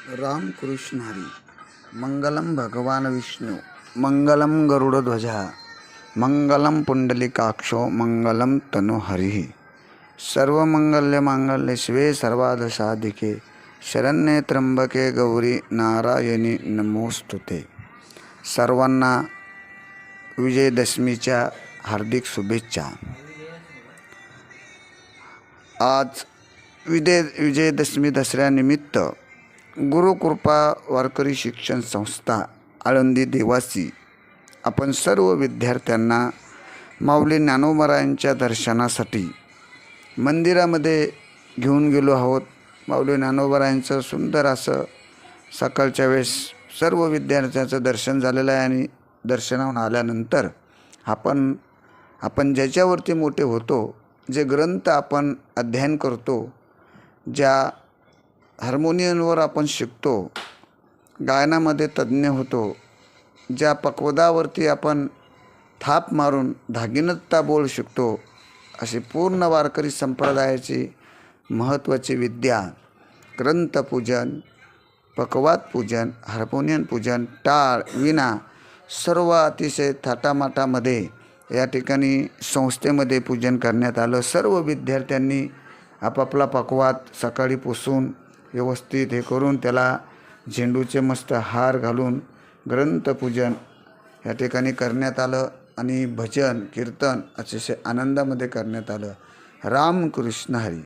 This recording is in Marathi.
रामकृष्ण हरी. मंगलम भगवान विष्णु, मंगलम गरुडध्वजा, मंगलम पुंडलिकाक्षो, मंगलम तनु हरिः. सर्वमंगल्य मांगल्ये शिवे सर्वार्धसाधिके, शरण्ये त्र्यंबके गौरी नारायणी नमोस्तुते. सर्वांना विजयदशमीच्या हार्दिक शुभेच्छा. आज विजयदशमी दसऱ्यानिमित्त गुरुकृपा वारकरी शिक्षण संस्था आळंदी देवासी आपण सर्व विद्यार्थ्यांना माऊली ज्ञानोबरायांच्या दर्शनासाठी मंदिरामध्ये घेऊन गेलो आहोत. माऊली ज्ञानोबरायांचं सुंदर असं सकाळच्या वेळेस सर्व विद्यार्थ्यांचं दर्शन झालेलं आहे. आणि दर्शनाहून आल्यानंतर आपण ज्याच्यावरती मोठे होतो, जे ग्रंथ आपण अध्ययन करतो, ज्या हार्मोनियमवर आपण शिकतो, गायनामध्ये तज्ज्ञ होतो, ज्या पक्वदावरती आपण थाप मारून धागिनत्ता बोल शिकतो, अशी पूर्ण वारकरी संप्रदायाची महत्त्वाची विद्या ग्रंथपूजन, पकवाद पूजन, हार्मोनियम पूजन, टाळ, वीणा सर्व अतिशय थाटामाटामध्ये या ठिकाणी संस्थेमध्ये पूजन करण्यात आलं. सर्व विद्यार्थ्यांनी आपापला पकवाद सकाळी पुसून व्यवस्थित हे करून त्याला झेंडूचे मस्त हार घालून ग्रंथपूजन या ठिकाणी करण्यात आलं. आणि भजन कीर्तन अतिशय आनंदामध्ये करण्यात आलं. रामकृष्ण हरी.